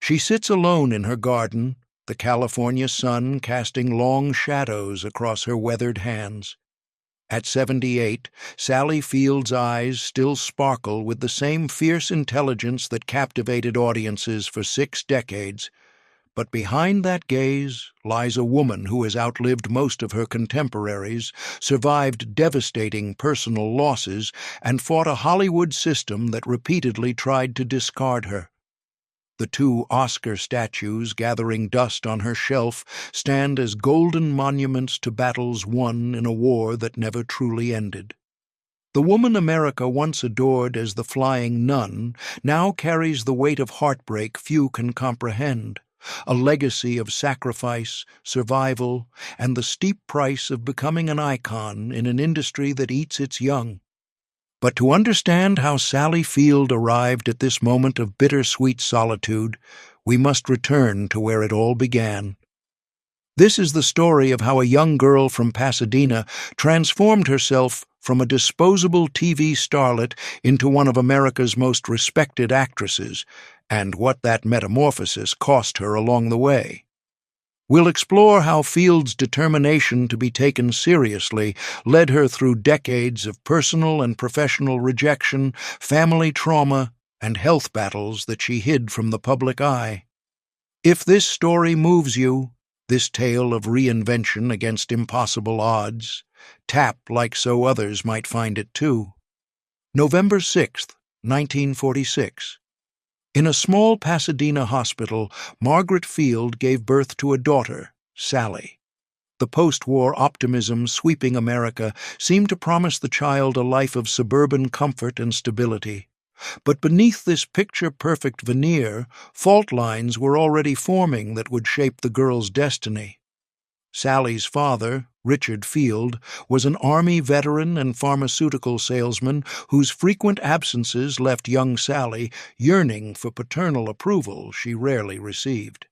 She sits alone in her garden, the California sun casting long shadows across her weathered hands. At 78, Sally Field's eyes still sparkle with the same fierce intelligence that captivated audiences for 6 decades. But behind that gaze lies a woman who has outlived most of her contemporaries, survived devastating personal losses, and fought a Hollywood system that repeatedly tried to discard her. The 2 Oscar statues gathering dust on her shelf stand as golden monuments to battles won in a war that never truly ended. The woman America once adored as the Flying Nun now carries the weight of heartbreak few can comprehend, a legacy of sacrifice, survival, and the steep price of becoming an icon in an industry that eats its young. But to understand how Sally Field arrived at this moment of bittersweet solitude, we must return to where it all began. This is the story of how a young girl from Pasadena transformed herself from a disposable TV starlet into one of America's most respected actresses, and what that metamorphosis cost her along the way. We'll explore how Field's determination to be taken seriously led her through decades of personal and professional rejection, family trauma, and health battles that she hid from the public eye. If this story moves you, this tale of reinvention against impossible odds, tap like so others might find it too. November 6, 1946. In a small Pasadena hospital, Margaret Field gave birth to a daughter, Sally. The post-war optimism sweeping America seemed to promise the child a life of suburban comfort and stability. But beneath this picture-perfect veneer, fault lines were already forming that would shape the girl's destiny. Sally's father, Richard Field, was an Army veteran and pharmaceutical salesman whose frequent absences left young Sally yearning for paternal approval she rarely received.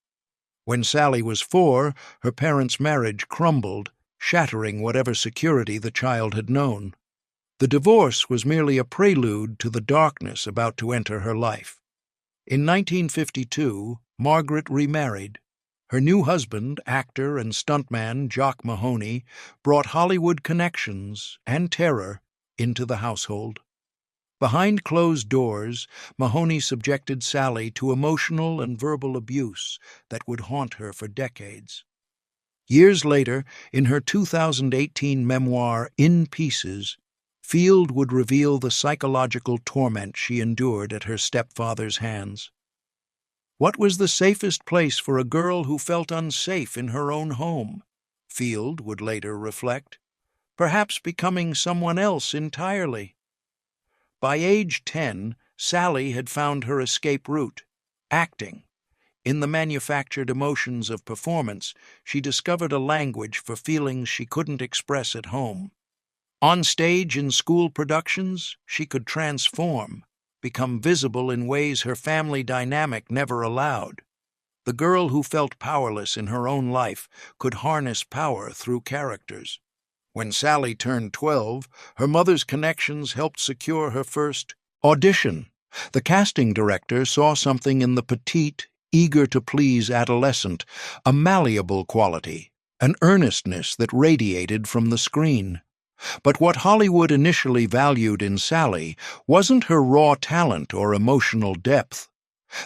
When Sally was 4, her parents' marriage crumbled, shattering whatever security the child had known. The divorce was merely a prelude to the darkness about to enter her life. In 1952, Margaret remarried. Her new husband, actor and stuntman Jock Mahoney, brought Hollywood connections and terror into the household. Behind closed doors, Mahoney subjected Sally to emotional and verbal abuse that would haunt her for decades. Years later, in her 2018 memoir, In Pieces, Field would reveal the psychological torment she endured at her stepfather's hands. What was the safest place for a girl who felt unsafe in her own home? Field would later reflect. Perhaps becoming someone else entirely. By age 10, Sally had found her escape route, acting. In the manufactured emotions of performance, she discovered a language for feelings she couldn't express at home. On stage in school productions, she could transform, become visible in ways her family dynamic never allowed. The girl who felt powerless in her own life could harness power through characters. When Sally turned 12, her mother's connections helped secure her first audition. The casting director saw something in the petite, eager-to-please adolescent, a malleable quality, an earnestness that radiated from the screen. But what Hollywood initially valued in Sally wasn't her raw talent or emotional depth.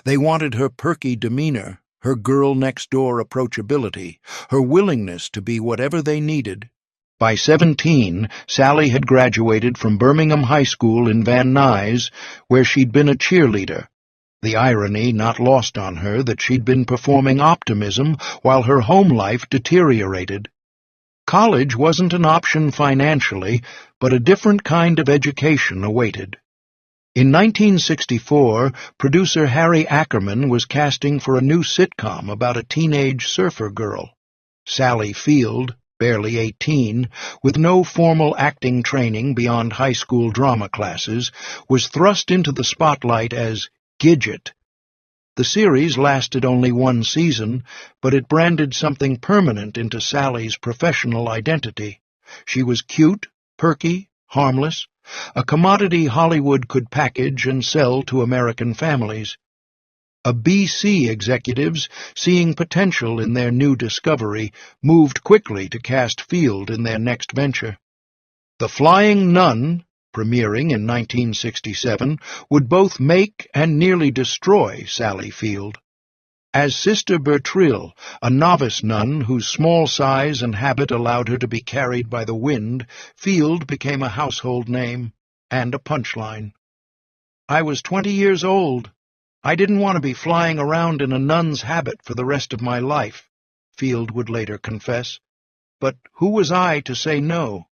They wanted her perky demeanor, her girl-next-door approachability, her willingness to be whatever they needed. By 17, Sally had graduated from Birmingham High School in Van Nuys, where she'd been a cheerleader. The irony not lost on her that she'd been performing optimism while her home life deteriorated. College wasn't an option financially, but a different kind of education awaited. In 1964, producer Harry Ackerman was casting for a new sitcom about a teenage surfer girl. Sally Field, barely 18, with no formal acting training beyond high school drama classes, was thrust into the spotlight as Gidget. The series lasted only 1 season, but it branded something permanent into Sally's professional identity. She was cute, perky, harmless, a commodity Hollywood could package and sell to American families. ABC executives, seeing potential in their new discovery, moved quickly to cast Field in their next venture. The Flying Nun, premiering in 1967, would both make and nearly destroy Sally Field. As Sister Bertrille, a novice nun whose small size and habit allowed her to be carried by the wind, Field became a household name and a punchline. "I was 20 years old. I didn't want to be flying around in a nun's habit for the rest of my life," Field would later confess. "But who was I to say no?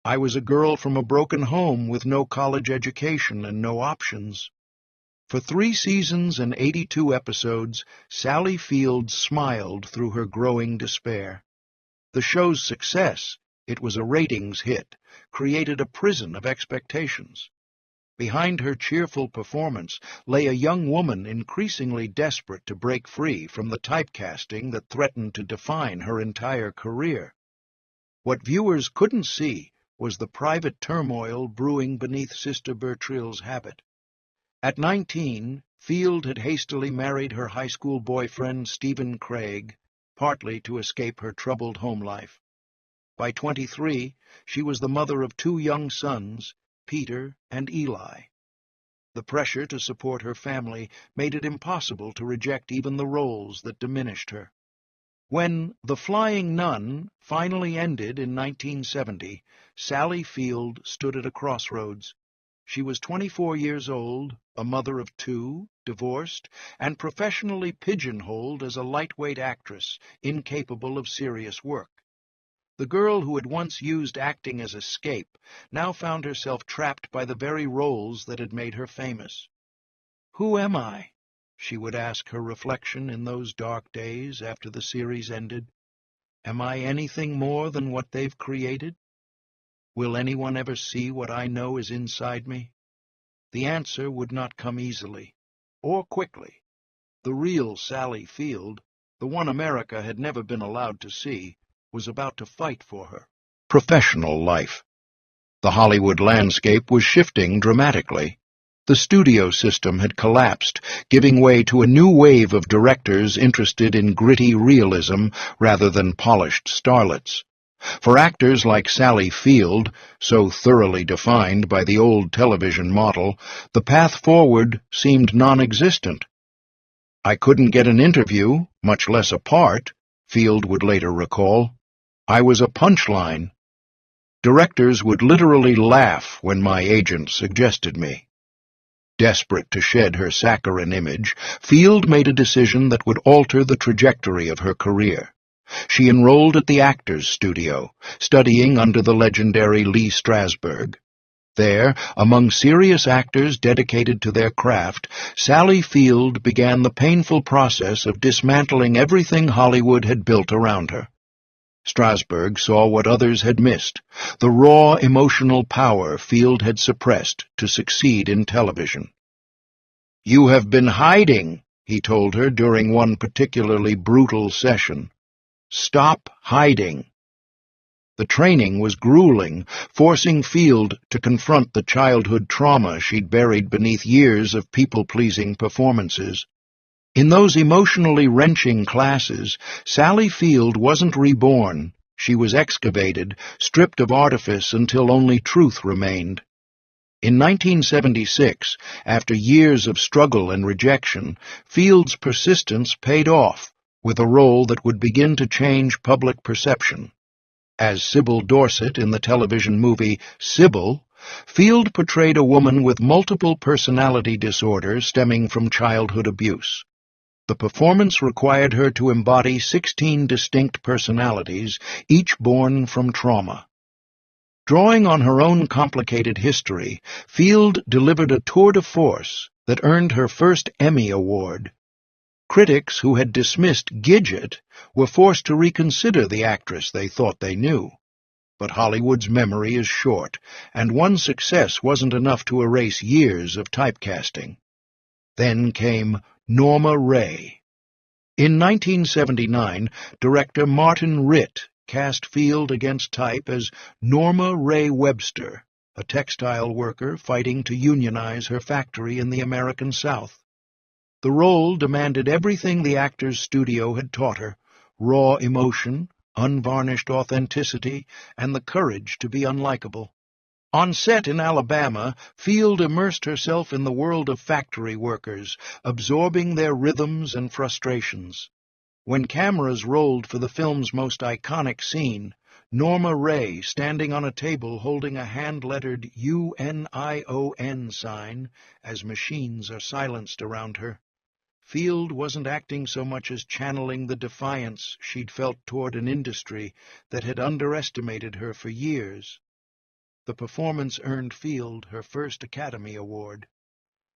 I was a girl from a broken home with no college education and no options." For 3 seasons and 82 episodes, Sally Field smiled through her growing despair. The show's success, it was a ratings hit, created a prison of expectations. Behind her cheerful performance lay a young woman increasingly desperate to break free from the typecasting that threatened to define her entire career. What viewers couldn't see was the private turmoil brewing beneath Sister Bertrille's habit. At 19, Field had hastily married her high school boyfriend Stephen Craig, partly to escape her troubled home life. By 23, she was the mother of 2 young sons, Peter and Eli. The pressure to support her family made it impossible to reject even the roles that diminished her. When The Flying Nun finally ended in 1970, Sally Field stood at a crossroads. She was 24 years old, a mother of 2, divorced, and professionally pigeonholed as a lightweight actress, incapable of serious work. The girl who had once used acting as escape now found herself trapped by the very roles that had made her famous. "Who am I?" she would ask her reflection in those dark days after the series ended. "Am I anything more than what they've created? Will anyone ever see what I know is inside me?" The answer would not come easily, or quickly. The real Sally Field, the one America had never been allowed to see, was about to fight for her professional life. The Hollywood landscape was shifting dramatically. The studio system had collapsed, giving way to a new wave of directors interested in gritty realism rather than polished starlets. For actors like Sally Field, so thoroughly defined by the old television model, the path forward seemed non-existent. "I couldn't get an interview, much less a part," Field would later recall. "I was a punchline. Directors would literally laugh when my agent suggested me." Desperate to shed her saccharine image, Field made a decision that would alter the trajectory of her career. She enrolled at the Actors Studio, studying under the legendary Lee Strasberg. There, among serious actors dedicated to their craft, Sally Field began the painful process of dismantling everything Hollywood had built around her. Strasberg saw what others had missed, the raw emotional power Field had suppressed to succeed in television. "You have been hiding," he told her during one particularly brutal session. "Stop hiding." The training was grueling, forcing Field to confront the childhood trauma she'd buried beneath years of people-pleasing performances. In those emotionally wrenching classes, Sally Field wasn't reborn. She was excavated, stripped of artifice until only truth remained. In 1976, after years of struggle and rejection, Field's persistence paid off, with a role that would begin to change public perception. As Sybil Dorset in the television movie Sybil, Field portrayed a woman with multiple personality disorder stemming from childhood abuse. The performance required her to embody 16 distinct personalities, each born from trauma. Drawing on her own complicated history, Field delivered a tour de force that earned her first Emmy Award. Critics who had dismissed Gidget were forced to reconsider the actress they thought they knew. But Hollywood's memory is short, and one success wasn't enough to erase years of typecasting. Then came Norma Rae. In 1979, director Martin Ritt cast Field against type as Norma Rae Webster, a textile worker fighting to unionize her factory in the American South. The role demanded everything the actor's studio had taught her: raw emotion, unvarnished authenticity, and the courage to be unlikable. On set in Alabama, Field immersed herself in the world of factory workers, absorbing their rhythms and frustrations. When cameras rolled for the film's most iconic scene, Norma Rae, standing on a table holding a hand-lettered UNION sign as machines are silenced around her, Field wasn't acting so much as channeling the defiance she'd felt toward an industry that had underestimated her for years. The performance earned Field her first Academy Award.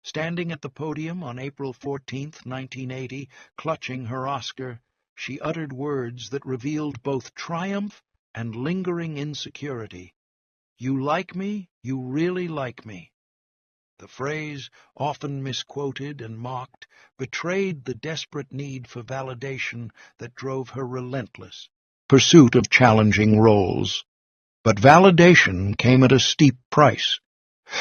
Standing at the podium on April 14, 1980, clutching her Oscar, she uttered words that revealed both triumph and lingering insecurity. "You like me? You really like me." The phrase, often misquoted and mocked, betrayed the desperate need for validation that drove her relentless pursuit of challenging roles. But validation came at a steep price.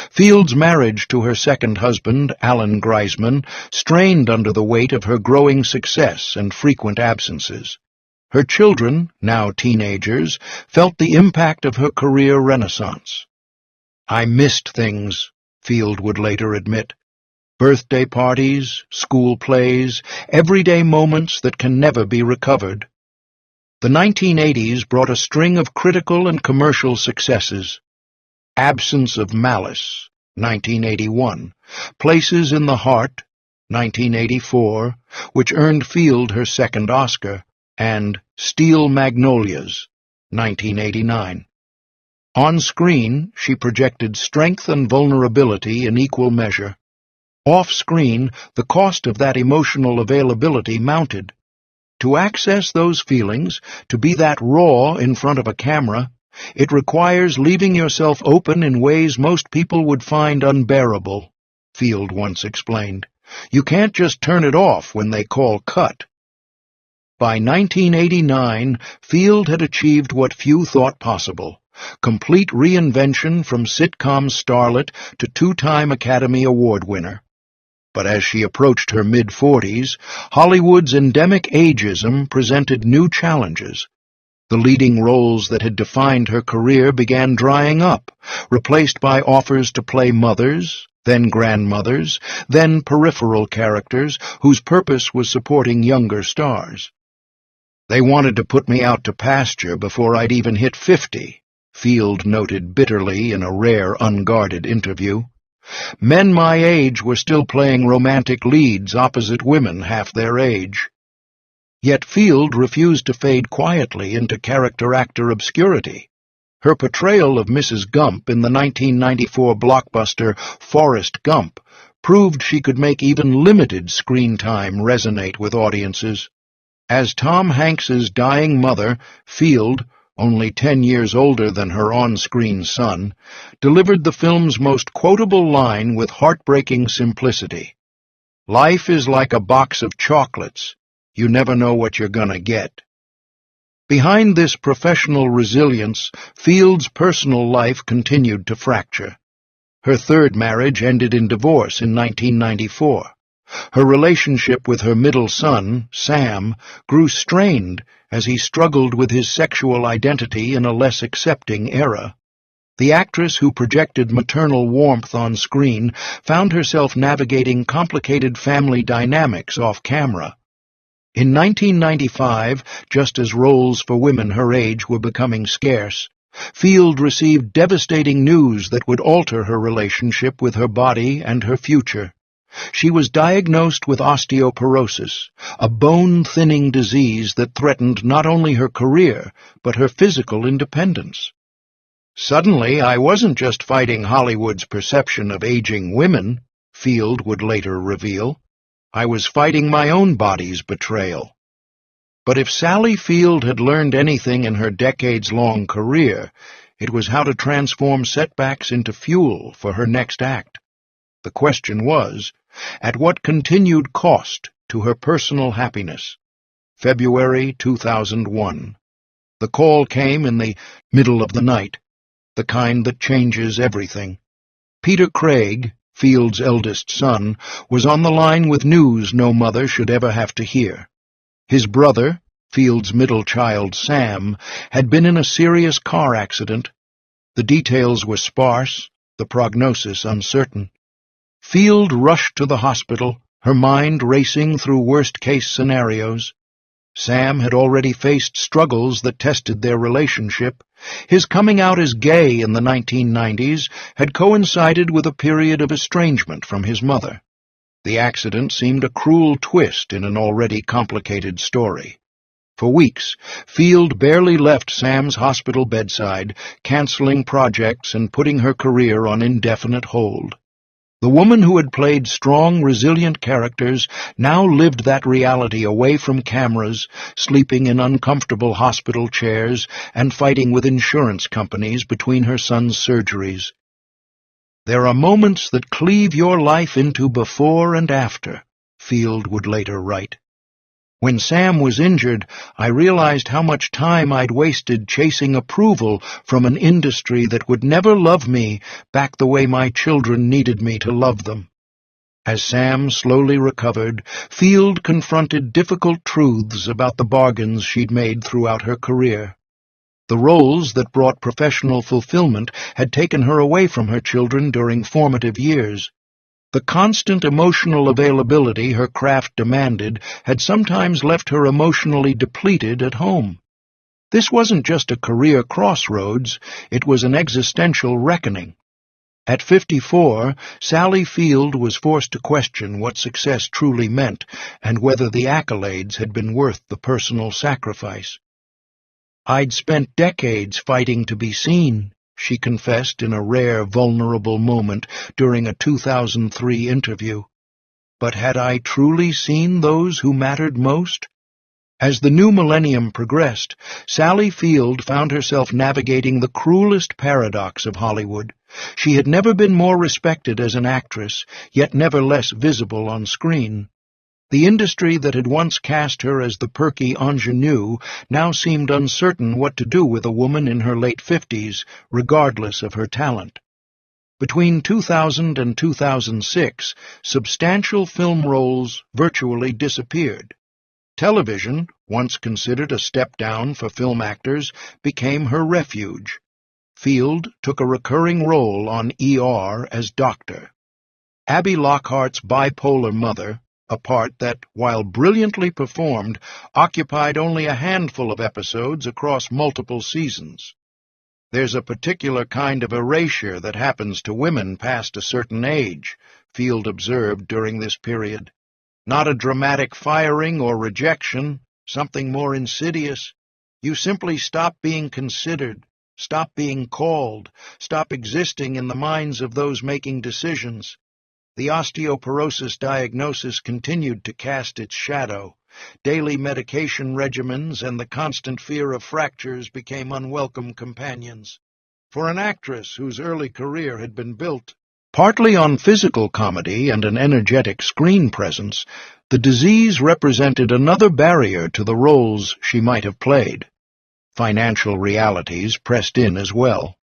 Field's marriage to her second husband, Alan Greisman, strained under the weight of her growing success and frequent absences. Her children, now teenagers, felt the impact of her career renaissance. "I missed things," Field would later admit. "Birthday parties, school plays, everyday moments that can never be recovered." The 1980s brought a string of critical and commercial successes. Absence of Malice, 1981, Places in the Heart, 1984, which earned Field her second Oscar, and Steel Magnolias, 1989. On screen, she projected strength and vulnerability in equal measure. Off-screen, the cost of that emotional availability mounted. To access those feelings, to be that raw in front of a camera, it requires leaving yourself open in ways most people would find unbearable, Field once explained. You can't just turn it off when they call cut. By 1989, Field had achieved what few thought possible: complete reinvention from sitcom starlet to two-time Academy Award winner. But as she approached her mid-40s, Hollywood's endemic ageism presented new challenges. The leading roles that had defined her career began drying up, replaced by offers to play mothers, then grandmothers, then peripheral characters whose purpose was supporting younger stars. "They wanted to put me out to pasture before I'd even hit 50, Field noted bitterly in a rare, unguarded interview. Men my age were still playing romantic leads opposite women half their age. Yet Field refused to fade quietly into character-actor obscurity. Her portrayal of Mrs. Gump in the 1994 blockbuster Forrest Gump proved she could make even limited screen time resonate with audiences. As Tom Hanks's dying mother, Field, only 10 years older than her on-screen son, delivered the film's most quotable line with heartbreaking simplicity. "Life is like a box of chocolates. You never know what you're gonna get." Behind this professional resilience, Field's personal life continued to fracture. Her third marriage ended in divorce in 1994. Her relationship with her middle son, Sam, grew strained as he struggled with his sexual identity in a less accepting era. The actress who projected maternal warmth on screen found herself navigating complicated family dynamics off-camera. In 1995, just as roles for women her age were becoming scarce, Field received devastating news that would alter her relationship with her body and her future. She was diagnosed with osteoporosis, a bone-thinning disease that threatened not only her career, but her physical independence. "Suddenly, I wasn't just fighting Hollywood's perception of aging women," Field would later reveal. "I was fighting my own body's betrayal." But if Sally Field had learned anything in her decades-long career, it was how to transform setbacks into fuel for her next act. The question was, at what continued cost to her personal happiness? February 2001. The call came in the middle of the night, the kind that changes everything. Peter Craig, Field's eldest son, was on the line with news no mother should ever have to hear. His brother, Field's middle child Sam, had been in a serious car accident. The details were sparse, the prognosis uncertain. Field rushed to the hospital, her mind racing through worst-case scenarios. Sam had already faced struggles that tested their relationship. His coming out as gay in the 1990s had coincided with a period of estrangement from his mother. The accident seemed a cruel twist in an already complicated story. For weeks, Field barely left Sam's hospital bedside, canceling projects and putting her career on indefinite hold. The woman who had played strong, resilient characters now lived that reality away from cameras, sleeping in uncomfortable hospital chairs, and fighting with insurance companies between her son's surgeries. "There are moments that cleave your life into before and after," Field would later write. "When Sam was injured, I realized how much time I'd wasted chasing approval from an industry that would never love me back the way my children needed me to love them." As Sam slowly recovered, Field confronted difficult truths about the bargains she'd made throughout her career. The roles that brought professional fulfillment had taken her away from her children during formative years. The constant emotional availability her craft demanded had sometimes left her emotionally depleted at home. This wasn't just a career crossroads, it was an existential reckoning. At 54, Sally Field was forced to question what success truly meant and whether the accolades had been worth the personal sacrifice. "I'd spent decades fighting to be seen," she confessed in a rare, vulnerable moment during a 2003 interview. "But had I truly seen those who mattered most?" As the new millennium progressed, Sally Field found herself navigating the cruelest paradox of Hollywood. She had never been more respected as an actress, yet never less visible on screen. The industry that had once cast her as the perky ingenue now seemed uncertain what to do with a woman in her late 50s, regardless of her talent. Between 2000 and 2006, substantial film roles virtually disappeared. Television, once considered a step down for film actors, became her refuge. Field took a recurring role on ER as Doctor. Abby Lockhart's bipolar mother, a part that, while brilliantly performed, occupied only a handful of episodes across multiple seasons. "There's a particular kind of erasure that happens to women past a certain age," Field observed during this period. "Not a dramatic firing or rejection, something more insidious. You simply stop being considered, stop being called, stop existing in the minds of those making decisions." The osteoporosis diagnosis continued to cast its shadow. Daily medication regimens and the constant fear of fractures became unwelcome companions. For an actress whose early career had been built partly on physical comedy and an energetic screen presence, the disease represented another barrier to the roles she might have played. Financial realities pressed in as well.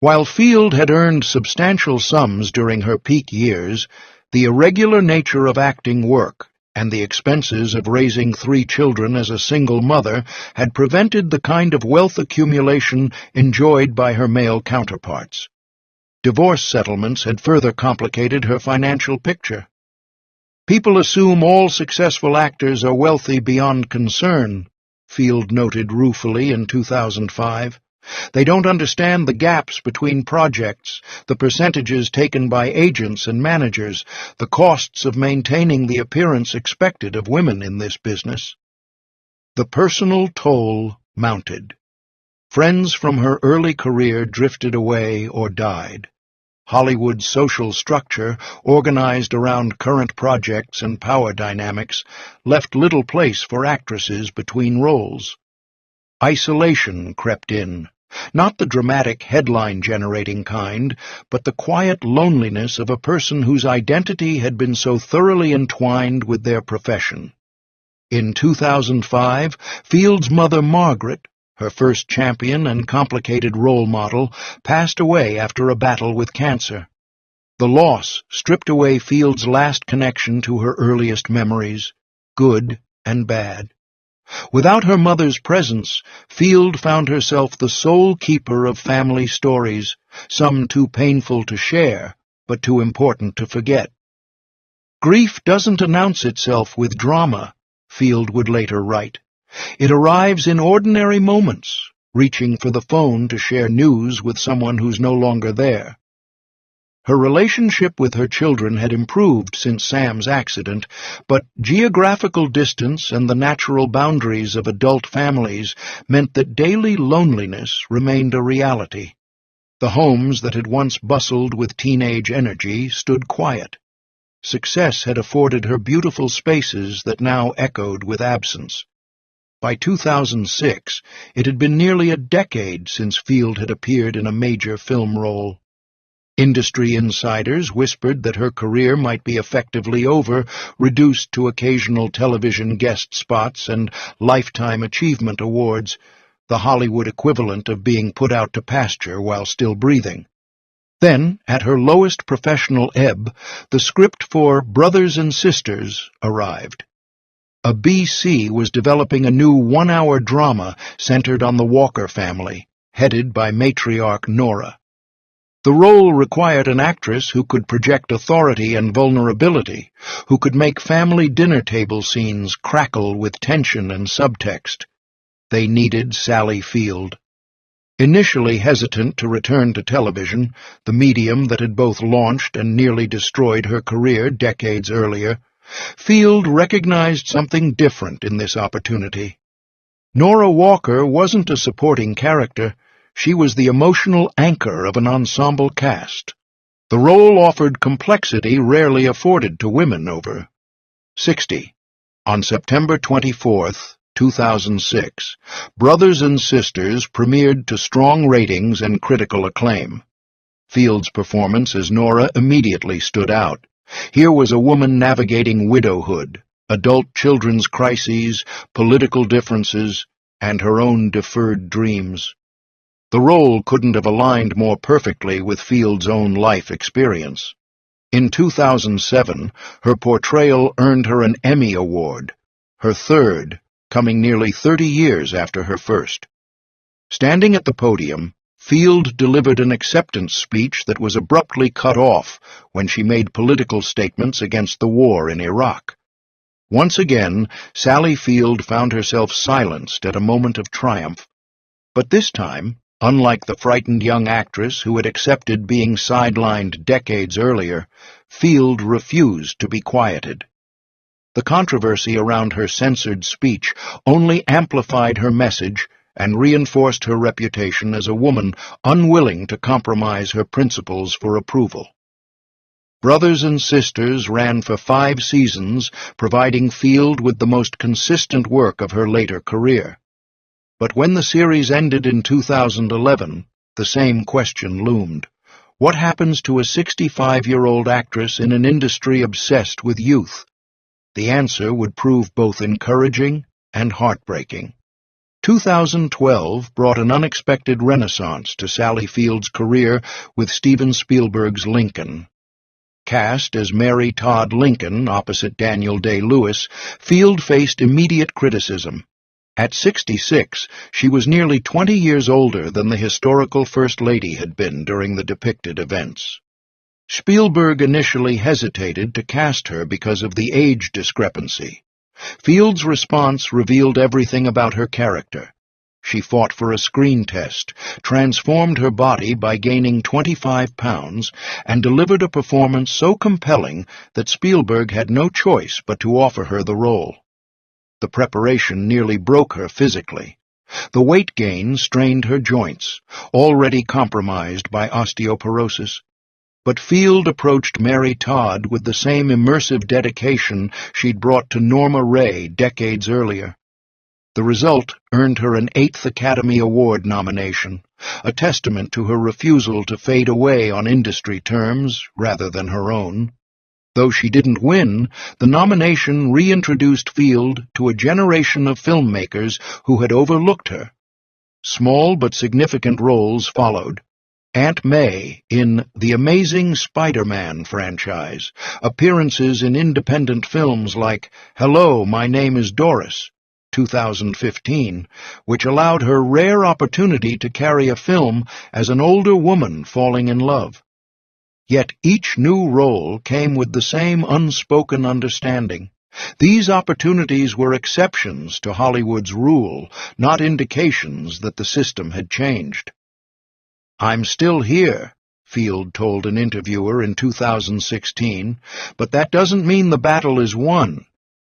While Field had earned substantial sums during her peak years, the irregular nature of acting work and the expenses of raising 3 children as a single mother had prevented the kind of wealth accumulation enjoyed by her male counterparts. Divorce settlements had further complicated her financial picture. "People assume all successful actors are wealthy beyond concern," Field noted ruefully in 2005. "They don't understand the gaps between projects, the percentages taken by agents and managers, the costs of maintaining the appearance expected of women in this business." The personal toll mounted. Friends from her early career drifted away or died. Hollywood's social structure, organized around current projects and power dynamics, left little place for actresses between roles. Isolation crept in, not the dramatic headline-generating kind, but the quiet loneliness of a person whose identity had been so thoroughly entwined with their profession. In 2005, Field's mother Margaret, her first champion and complicated role model, passed away after a battle with cancer. The loss stripped away Field's last connection to her earliest memories, good and bad. Without her mother's presence, Field found herself the sole keeper of family stories, some too painful to share, but too important to forget. Grief doesn't announce itself with drama, Field would later write. It arrives in ordinary moments, reaching for the phone to share news with someone who's no longer there. Her relationship with her children had improved since Sam's accident, but geographical distance and the natural boundaries of adult families meant that daily loneliness remained a reality. The homes that had once bustled with teenage energy stood quiet. Success had afforded her beautiful spaces that now echoed with absence. By 2006, it had been nearly a decade since Field had appeared in a major film role. Industry insiders whispered that her career might be effectively over, reduced to occasional television guest spots and Lifetime Achievement Awards, the Hollywood equivalent of being put out to pasture while still breathing. Then, at her lowest professional ebb, the script for Brothers and Sisters arrived. A BC was developing a new one-hour drama centered on the Walker family, headed by matriarch Nora. The role required an actress who could project authority and vulnerability, who could make family dinner table scenes crackle with tension and subtext. They needed Sally Field. Initially hesitant to return to television, the medium that had both launched and nearly destroyed her career decades earlier, Field recognized something different in this opportunity. Nora Walker wasn't a supporting character. She was the emotional anchor of an ensemble cast. The role offered complexity rarely afforded to women over 60. On September 24, 2006, Brothers and Sisters premiered to strong ratings and critical acclaim. Field's performance as Nora immediately stood out. Here was a woman navigating widowhood, adult children's crises, political differences, and her own deferred dreams. The role couldn't have aligned more perfectly with Field's own life experience. In 2007, her portrayal earned her an Emmy Award, her third, coming nearly 30 years after her first. Standing at the podium, Field delivered an acceptance speech that was abruptly cut off when she made political statements against the war in Iraq. Once again, Sally Field found herself silenced at a moment of triumph. But this time, unlike the frightened young actress who had accepted being sidelined decades earlier, Field refused to be quieted. The controversy around her censored speech only amplified her message and reinforced her reputation as a woman unwilling to compromise her principles for approval. Brothers and Sisters ran for 5 seasons, providing Field with the most consistent work of her later career. But when the series ended in 2011, the same question loomed. What happens to a 65-year-old actress in an industry obsessed with youth? The answer would prove both encouraging and heartbreaking. 2012 brought an unexpected renaissance to Sally Field's career with Steven Spielberg's Lincoln. Cast as Mary Todd Lincoln opposite Daniel Day-Lewis, Field faced immediate criticism. At 66, she was nearly 20 years older than the historical First Lady had been during the depicted events. Spielberg initially hesitated to cast her because of the age discrepancy. Field's response revealed everything about her character. She fought for a screen test, transformed her body by gaining 25 pounds, and delivered a performance so compelling that Spielberg had no choice but to offer her the role. The preparation nearly broke her physically. The weight gain strained her joints, already compromised by osteoporosis. But Field approached Mary Todd with the same immersive dedication she'd brought to Norma Rae decades earlier. The result earned her an 8th Academy Award nomination, a testament to her refusal to fade away on industry terms rather than her own. Though she didn't win, the nomination reintroduced Field to a generation of filmmakers who had overlooked her. Small but significant roles followed. Aunt May in The Amazing Spider-Man franchise, appearances in independent films like Hello, My Name is Doris, 2015, which allowed her rare opportunity to carry a film as an older woman falling in love. Yet each new role came with the same unspoken understanding. These opportunities were exceptions to Hollywood's rule, not indications that the system had changed. "I'm still here," Field told an interviewer in 2016, "but that doesn't mean the battle is won.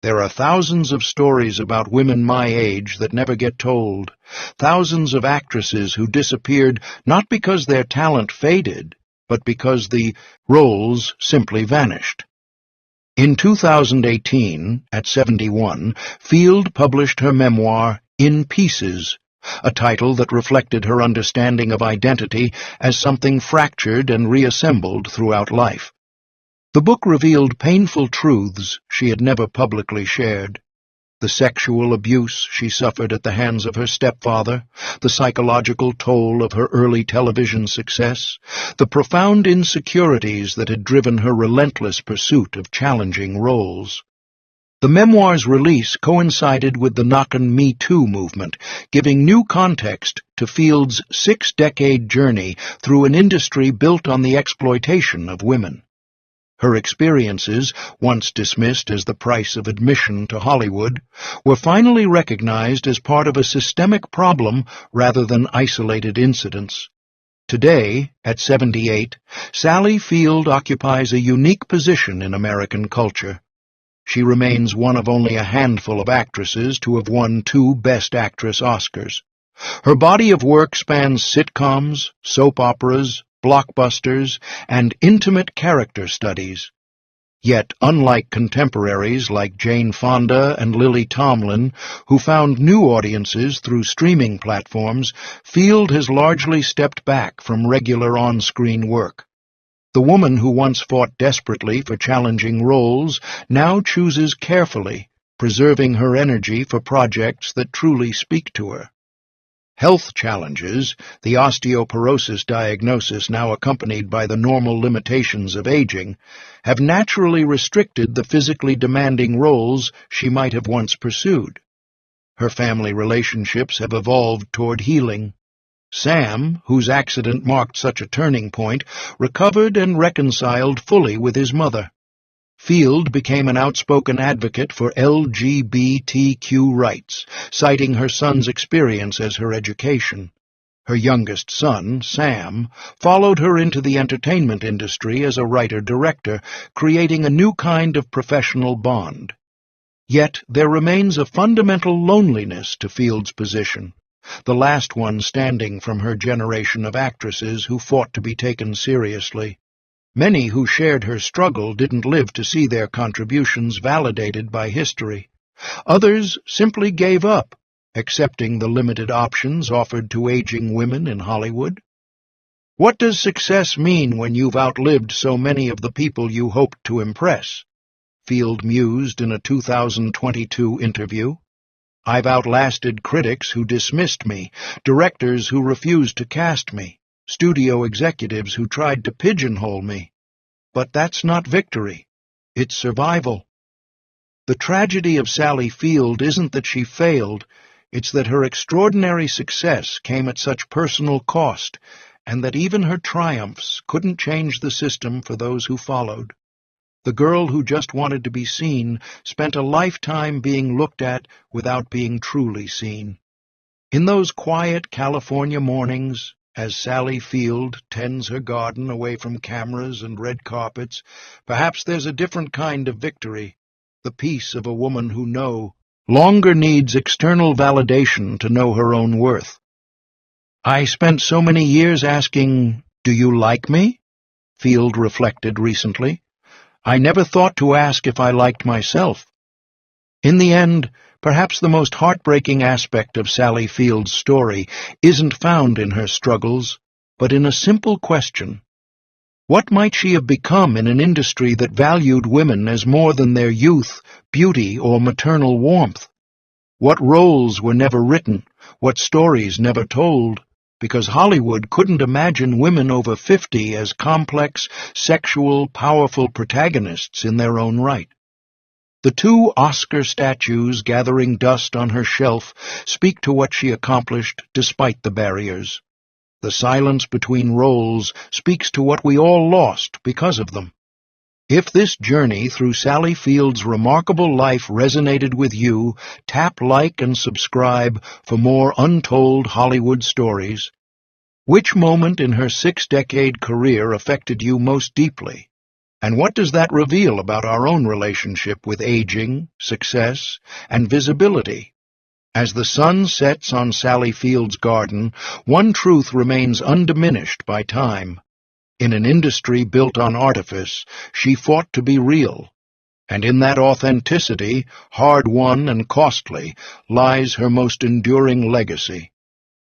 There are thousands of stories about women my age that never get told, thousands of actresses who disappeared not because their talent faded, but because the roles simply vanished." In 2018, at 71, Field published her memoir, In Pieces, a title that reflected her understanding of identity as something fractured and reassembled throughout life. The book revealed painful truths she had never publicly shared. The sexual abuse she suffered at the hands of her stepfather, the psychological toll of her early television success, the profound insecurities that had driven her relentless pursuit of challenging roles. The memoir's release coincided with the Knockin' Me Too movement, giving new context to Field's 6-decade journey through an industry built on the exploitation of women. Her experiences, once dismissed as the price of admission to Hollywood, were finally recognized as part of a systemic problem rather than isolated incidents. Today, at 78, Sally Field occupies a unique position in American culture. She remains one of only a handful of actresses to have won 2 Best Actress Oscars. Her body of work spans sitcoms, soap operas, blockbusters, and intimate character studies. Yet, unlike contemporaries like Jane Fonda and Lily Tomlin, who found new audiences through streaming platforms, Field has largely stepped back from regular on-screen work. The woman who once fought desperately for challenging roles now chooses carefully, preserving her energy for projects that truly speak to her. Health challenges, the osteoporosis diagnosis now accompanied by the normal limitations of aging, have naturally restricted the physically demanding roles she might have once pursued. Her family relationships have evolved toward healing. Sam, whose accident marked such a turning point, recovered and reconciled fully with his mother. Field became an outspoken advocate for LGBTQ rights, citing her son's experience as her education. Her youngest son, Sam, followed her into the entertainment industry as a writer-director, creating a new kind of professional bond. Yet there remains a fundamental loneliness to Field's position, the last one standing from her generation of actresses who fought to be taken seriously. Many who shared her struggle didn't live to see their contributions validated by history. Others simply gave up, accepting the limited options offered to aging women in Hollywood. "What does success mean when you've outlived so many of the people you hoped to impress?" Field mused in a 2022 interview. "I've outlasted critics who dismissed me, directors who refused to cast me, studio executives who tried to pigeonhole me. But that's not victory. It's survival." The tragedy of Sally Field isn't that she failed, it's that her extraordinary success came at such personal cost, and that even her triumphs couldn't change the system for those who followed. The girl who just wanted to be seen spent a lifetime being looked at without being truly seen. In those quiet California mornings, as Sally Field tends her garden away from cameras and red carpets, perhaps there's a different kind of victory, the peace of a woman who longer needs external validation to know her own worth. "I spent so many years asking, 'Do you like me?'" Field reflected recently. "I never thought to ask if I liked myself." In the end, perhaps the most heartbreaking aspect of Sally Field's story isn't found in her struggles, but in a simple question. What might she have become in an industry that valued women as more than their youth, beauty, or maternal warmth? What roles were never written, what stories never told, because Hollywood couldn't imagine women over 50 as complex, sexual, powerful protagonists in their own right. The two Oscar statues gathering dust on her shelf speak to what she accomplished despite the barriers. The silence between roles speaks to what we all lost because of them. If this journey through Sally Field's remarkable life resonated with you, tap like and subscribe for more untold Hollywood stories. Which moment in her 6-decade career affected you most deeply? And what does that reveal about our own relationship with aging, success, and visibility? As the sun sets on Sally Field's garden, one truth remains undiminished by time. In an industry built on artifice, she fought to be real, and in that authenticity, hard-won and costly, lies her most enduring legacy.